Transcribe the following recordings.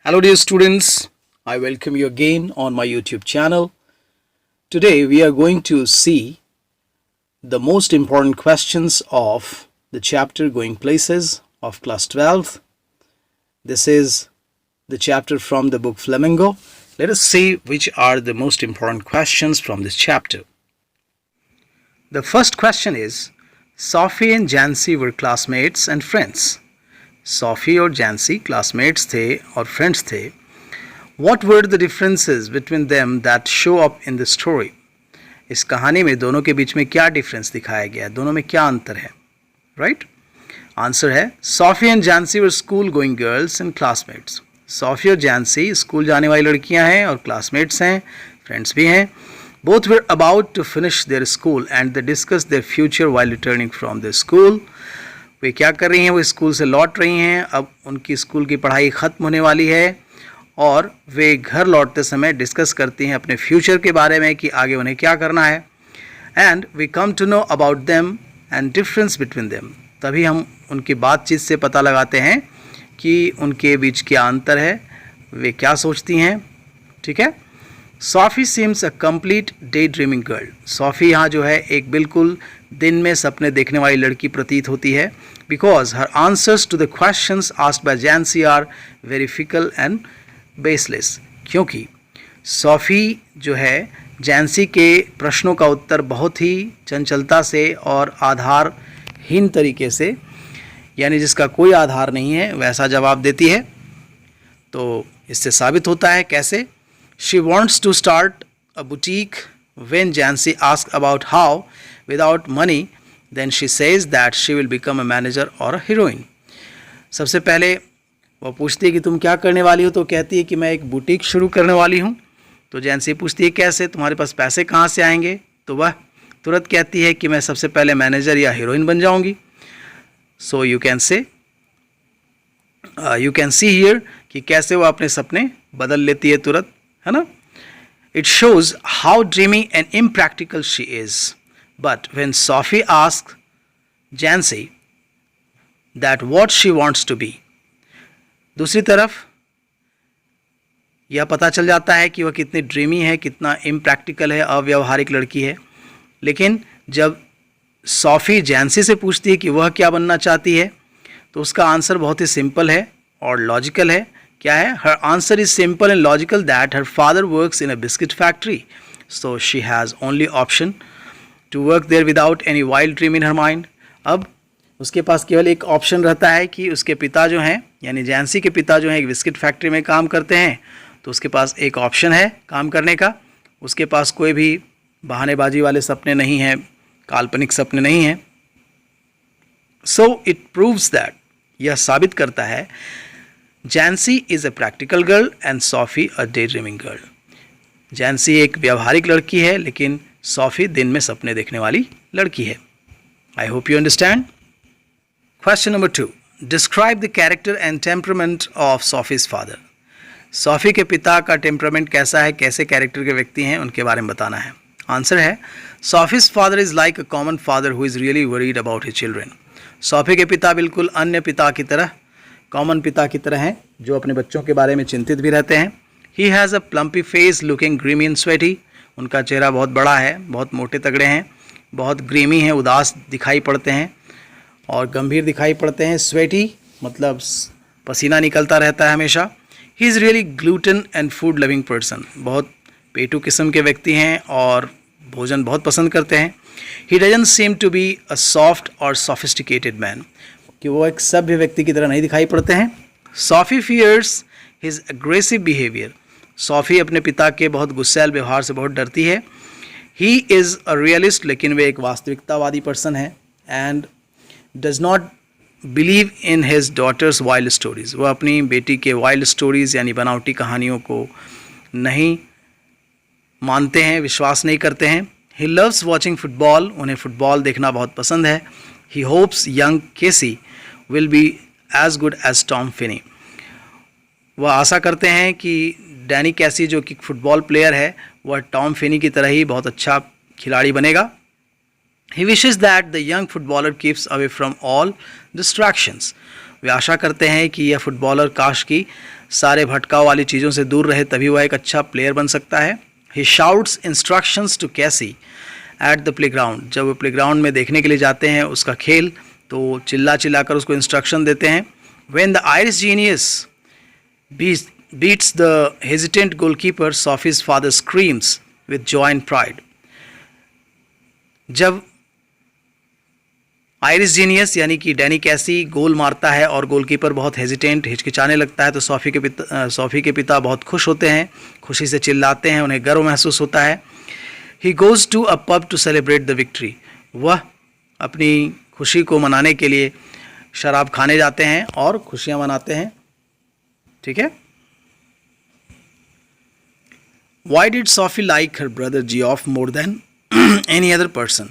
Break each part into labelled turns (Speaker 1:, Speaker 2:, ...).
Speaker 1: Hello, dear students. I welcome you again on my YouTube channel. Today, we are going to see the most important questions of the chapter Going Places of class 12. This is the chapter from the book Flamingo. Let us see which are the most important questions from this chapter. The first question is, Sophie and Jancy were classmates and friends. Sophie और Jancy classmates थे और friends थे. What were the differences between them that show up in the story? इस कहानी में दोनों के बीच में क्या डिफरेंस दिखाया गया है, दोनों में क्या अंतर है, राइट? आंसर है Sophie and Jancy were school going girls and classmates. Sophie और Jancy स्कूल जाने वाली लड़कियां हैं और क्लासमेट्स हैं, फ्रेंड्स भी हैं. Both were about to finish their school and they discussed their future while returning from their school. वे क्या कर रही हैं, वो स्कूल से लौट रही हैं, अब उनकी स्कूल की पढ़ाई ख़त्म होने वाली है और वे घर लौटते समय डिस्कस करती हैं अपने फ्यूचर के बारे में कि आगे उन्हें क्या करना है. And we come to know about them and difference between them. तभी हम उनकी बातचीत से पता लगाते हैं कि उनके बीच क्या अंतर है, वे क्या सोचती हैं. ठीक है. Sophie seems a complete daydreaming girl. Sophie यहाँ जो है एक बिल्कुल दिन में सपने देखने वाली लड़की प्रतीत होती है. Because her answers to the questions asked by Jancy are very fickle and baseless. क्योंकि Sophie जो है Jancy के प्रश्नों का उत्तर बहुत ही चंचलता से और आधारहीन तरीके से, यानी जिसका कोई आधार नहीं है, वैसा जवाब देती है. तो इससे साबित होता है कैसे. She wants to start a boutique. When Jancy asks about how, without money, then she says that she will become a manager or a heroine. सबसे पहले वो पूछती है कि तुम क्या करने वाली हो, तो कहती है कि मैं एक बुटीक शुरू करने वाली हूँ. तो Jancy पूछती है कैसे, तुम्हारे पास पैसे कहाँ से आएंगे, तो वह तुरंत कहती है कि मैं सबसे पहले मैनेजर या हीरोइन बन जाऊँगी. So you can see here कि कैसे वो अपने सपने बदल लेती है तुरंत, है ना. It shows how dreamy and impractical she is. But when Sophie asks Jancy that what she wants to be, दूसरी तरफ यह पता चल जाता है कि वह कितनी ड्रीमी है, कितना इम्प्रैक्टिकल है, अव्यवहारिक लड़की है. लेकिन जब सॉफी जैंसी से पूछती है कि वह क्या बनना चाहती है, तो उसका आंसर बहुत ही सिंपल है और लॉजिकल है. क्या है? Her answer is simple and logical that her father works in a biscuit factory, so she has only option to work there without any wild dream in her mind. अब उसके पास केवल एक option रहता है कि उसके पिता जो हैं, यानी जैंसी के पिता जो हैं, एक बिस्किट फैक्ट्री में काम करते हैं, तो उसके पास एक ऑप्शन है काम करने का. उसके पास कोई भी बहानेबाजी वाले सपने नहीं हैं, काल्पनिक सपने नहीं हैं. सो इट प्रूव्स दैट, यह साबित करता है, Jancy is a practical girl and Sophie a daydreaming girl. Jancy एक व्यवहारिक लड़की है, लेकिन Sophie दिन में सपने देखने वाली लड़की है. I hope you understand. Question number 2. Describe the character and temperament of Sophie's father. Sophie के पिता का टेम्परामेंट कैसा है, कैसे कैरेक्टर के व्यक्ति हैं, उनके बारे में बताना है. आंसर है Sophie's father is like a common father who is really worried about his children. Sophie के पिता बिल्कुल अन्य पिता की तरह, कॉमन पिता की तरह हैं, जो अपने बच्चों के बारे में चिंतित भी रहते हैं. He has a plumpy face looking grimy and sweaty. उनका चेहरा बहुत बड़ा है, बहुत मोटे तगड़े हैं, बहुत ग्रीमी हैं, उदास दिखाई पड़ते हैं और गंभीर दिखाई पड़ते हैं. स्वेटी मतलब पसीना निकलता रहता है हमेशा. He is really gluten and food loving person. बहुत पेटू किस्म के व्यक्ति हैं और भोजन बहुत पसंद करते हैं. He doesn't seem to be a soft or sophisticated man. कि वो एक सभ्य व्यक्ति की तरह नहीं दिखाई पड़ते हैं. Sophie fears his aggressive behavior. Sophie अपने पिता के बहुत गुस्सैल व्यवहार से बहुत डरती है. He is a realist, लेकिन वे एक वास्तविकतावादी पर्सन है. And does not believe in his daughter's wild stories. वो अपनी बेटी के wild stories यानी बनावटी कहानियों को नहीं मानते हैं, विश्वास नहीं करते हैं. He loves watching football. उन्हें फुटबॉल देखना बहुत पसंद है. He hopes young Casey will be as good as Tom Finney. वह आशा करते हैं कि डैनी कैसी जो कि फुटबॉल प्लेयर है, वह टॉम फिनी की तरह ही बहुत अच्छा खिलाड़ी बनेगा. He wishes that the young footballer keeps away from all distractions. वे आशा करते हैं कि यह फुटबॉलर काश की सारे भटकाव वाली चीज़ों से दूर रहे तभी वह एक अच्छा प्लेयर बन सकता है। ही शाउट्स इंस्ट्रक्शंस टू कैसी एट द प्लेग्राउंड, जब वो प्लेग्राउंड में देखने के लिए जाते हैं उसका खेल तो चिल्ला चिल्ला कर उसको इंस्ट्रक्शन देते हैं। When the Irish genius beats the hesitant goalkeeper, Sophie's father screams with joy and pride. जब आयरिश जीनियस यानी कि डैनी कैसी गोल मारता है और गोलकीपर बहुत हेजिटेंट हिचकिचाने लगता है तो सॉफ़ी के पिता बहुत खुश होते हैं, खुशी से चिल्लाते हैं, उन्हें गर्व महसूस होता है। He goes to a pub to celebrate the victory. वह अपनी खुशी को मनाने के लिए शराब खाने जाते हैं और खुशियाँ मनाते हैं। ठीक है। Why did Sophie like her brother Geoff more than any other person?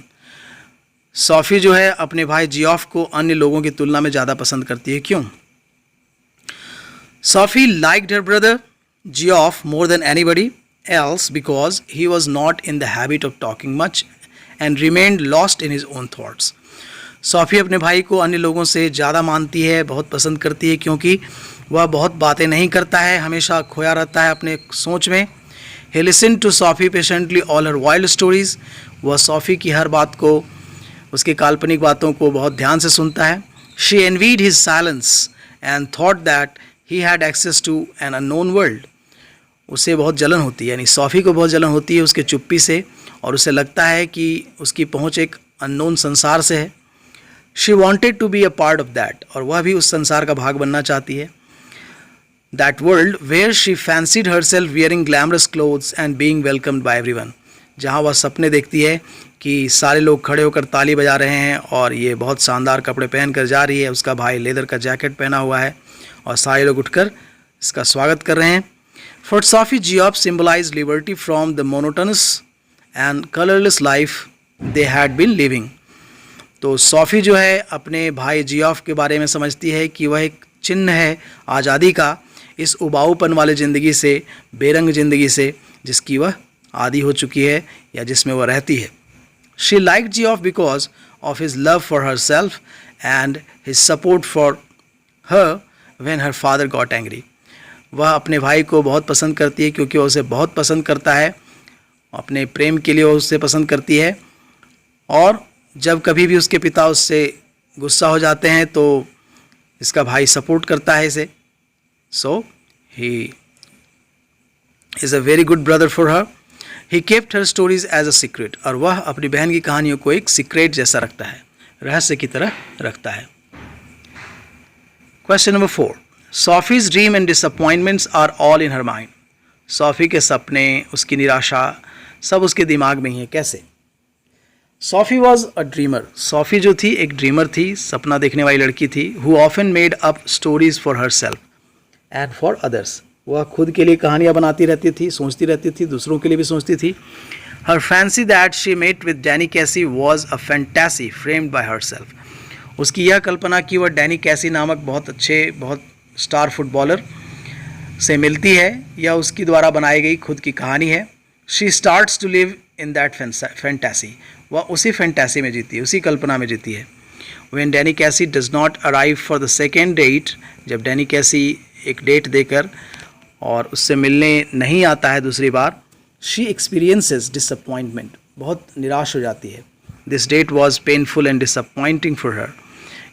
Speaker 1: सॉफ़ी जो है अपने भाई जियोफ को अन्य लोगों की तुलना में ज़्यादा पसंद करती है, क्यों? Sophie liked her brother Geoff more than anybody else because he was not in the habit of talking much and remained lost in his own thoughts. सॉफ़ी अपने भाई को अन्य लोगों से ज़्यादा मानती है, बहुत पसंद करती है, क्योंकि वह बहुत बातें नहीं करता है, हमेशा खोया रहता है अपने सोच में। He listened to Sophie patiently all her wild stories. वह सॉफ़ी की हर बात को, उसकी काल्पनिक बातों को बहुत ध्यान से सुनता है। She envied his silence and thought that he had access to an unknown world. उसे बहुत जलन होती है, यानी सॉफ़ी को बहुत जलन होती है उसके चुप्पी से और उसे लगता है कि उसकी पहुंच एक अननोन संसार से है। She wanted to be a part of that, और वह भी उस संसार का भाग बनना चाहती है। That world where she fancied herself wearing glamorous clothes and being welcomed by everyone. जहाँ वह सपने देखती है कि सारे लोग खड़े होकर ताली बजा रहे हैं और ये बहुत शानदार कपड़े पहन कर जा रही है, उसका भाई लेदर का जैकेट पहना हुआ है और सारे लोग उठकर इसका स्वागत कर रहे हैं। For Sophie, Geoff symbolized liberty from the monotonous and colorless life they had been living. तो सॉफ़ी जो है अपने भाई जियोफ के बारे में समझती है कि वह एक चिन्ह है आज़ादी का, इस उबाऊपन वाले ज़िंदगी से, बेरंग ज़िंदगी से जिसकी वह आदी हो चुकी है या जिसमें वह रहती है। She liked Geoff because of his love for herself and his support for her when her father got angry. वह अपने भाई को बहुत पसंद करती है क्योंकि वह उसे बहुत पसंद करता है, अपने प्रेम के लिए वह उससे पसंद करती है, और जब कभी भी उसके पिता उससे गुस्सा हो जाते हैं तो इसका भाई सपोर्ट करता है इसे। So he is a very good brother for her. He kept her stories as a secret. और वह अपनी बहन की कहानियों को एक सीक्रेट जैसा रखता है, रहस्य की तरह रखता है। Question number 4. Sophie's dream and disappointments are all in her mind. सॉफ़ी के सपने, उसकी निराशा सब उसके दिमाग में ही है। कैसे? सॉफ़ी वॉज अ ड्रीमर. सॉफ़ी जो थी एक ड्रीमर थी, सपना देखने वाली लड़की थी. Who often made up stories for her self and for others. वह खुद के लिए कहानियाँ बनाती रहती थी, सोचती रहती थी, दूसरों के लिए भी सोचती थी. Her fancy that she met with Danny Casey was a fantasy framed by herself. उसकी यह कल्पना कि वह डैनी कैसी नामक बहुत अच्छे, बहुत स्टार फुटबॉलर से मिलती है, यह उसकी द्वारा बनाई गई खुद की कहानी है. She starts to live in that fantasy. वह उसी फैंटेसी में जीती है, उसी कल्पना में जीती है. When Danny Casey does not arrive for the second date. जब डैनी कैसी एक डेट देकर और उससे मिलने नहीं आता है दूसरी बार, शी एक्सपीरियंसेस डिसअपॉइंटमेंट. बहुत निराश हो जाती है. This date was painful and disappointing for her.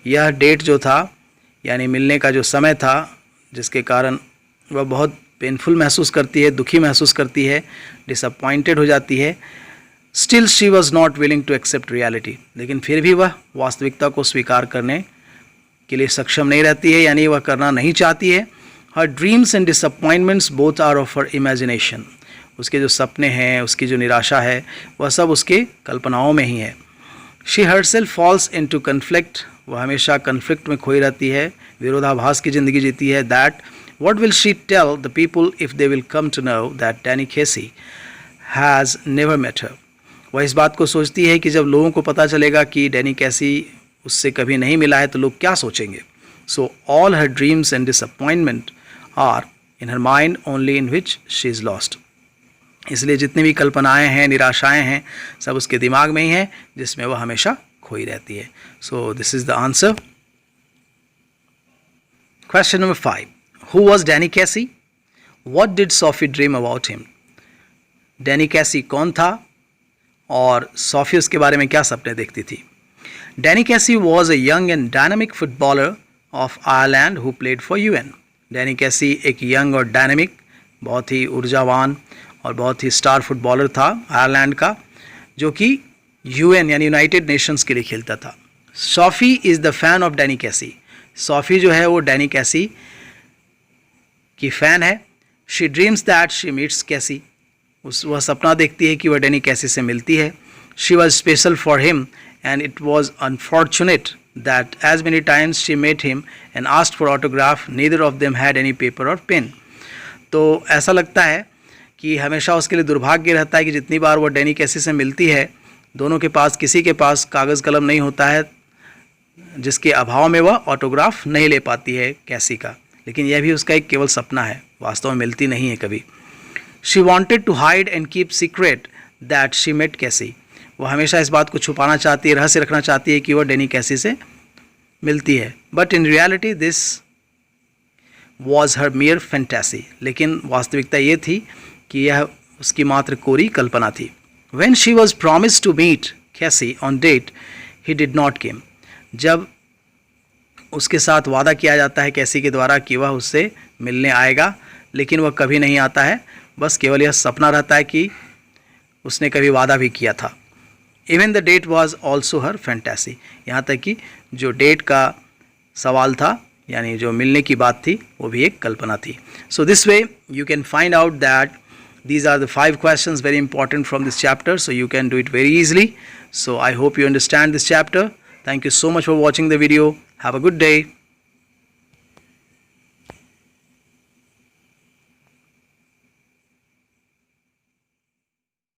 Speaker 1: यह डेट जो था यानी मिलने का जो समय था, जिसके कारण वह बहुत पेनफुल महसूस करती है, दुखी महसूस करती है, डिसअपॉइंटेड हो जाती है. Still she was not willing to accept reality. लेकिन फिर भी वह वास्तविकता को स्वीकार करने के लिए सक्षम नहीं रहती है, यानी वह करना नहीं चाहती है. Her dreams and disappointments both are of her imagination. उसके जो सपने हैं, उसकी जो निराशा है, वह सब उसके कल्पनाओं में ही है. She herself falls into conflict. वह हमेशा कन्फ्लिक्ट में खोई रहती है, विरोधाभास की ज़िंदगी जीती है. That what will she tell the people if they will come to know that Danny Casey has never met her. वह इस बात को सोचती है कि जब लोगों को पता चलेगा कि डैनी कैसी उससे कभी नहीं मिला है तो लोग क्या सोचेंगे. So all her dreams and disappointment are in her mind only in which she is lost. इसलिए जितनी भी कल्पनाएं हैं, निराशाएं हैं, सब उसके दिमाग में ही हैं जिसमें वह हमेशा खोई रहती है. So this is the answer. Question number 5. Who was Danny Casey? What did Sophie dream about him? Danny कैसी कौन था और सोफी उसके बारे में क्या सपने देखती थी? डैनी कैसी was a young and dynamic footballer of Ireland who played for UN. Danny Casey एक यंग और डायनामिक, बहुत ही ऊर्जावान और बहुत ही स्टार फुटबॉलर था आयरलैंड का, जो कि UN यानी यूनाइटेड नेशंस के लिए खेलता था. Sophie is the fan of Danny कैसी. सोफी जो है वो डैनी कैसी की फ़ैन है. She dreams that she meets कैसी. वह सपना देखती है कि वह डैनी कैसी से मिलती है. She was special for him and it was unfortunate that as many times she met him and asked for autograph neither of them had any paper or pen. तो ऐसा लगता है कि हमेशा उसके लिए दुर्भाग्य रहता है कि जितनी बार वह डैनी कैसी से मिलती है, दोनों के पास किसी के पास कागज़ कलम नहीं होता है, जिसके अभाव में वह ऑटोग्राफ नहीं ले पाती है कैसी का. लेकिन यह भी उसका एक केवल सपना है, वास्तव में मिलती नहीं है कभी. She wanted to hide and keep secret that she met Casey. वह हमेशा इस बात को छुपाना चाहती है, रहस्य रखना चाहती है कि वह डैनी कैसी से मिलती है. But in reality this was her मियर fantasy. लेकिन वास्तविकता ये थी कि यह उसकी मात्र कोरी कल्पना थी. When she was promised to meet Casey on date, he did not came. जब उसके साथ वादा किया जाता है कैसी के द्वारा कि वह उससे मिलने आएगा, लेकिन वह कभी नहीं आता है. बस केवल यह सपना रहता है कि उसने कभी वादा भी किया था. Even the date was also her fantasy. यहाँ तक कि जो डेट का सवाल था, यानी जो मिलने की बात थी, वो भी एक कल्पना थी. So this way you can find out that these are the 5 questions very important from this chapter, so you can do it very easily. So I hope you understand this chapter. Thank you so much for watching the video. Have a good day.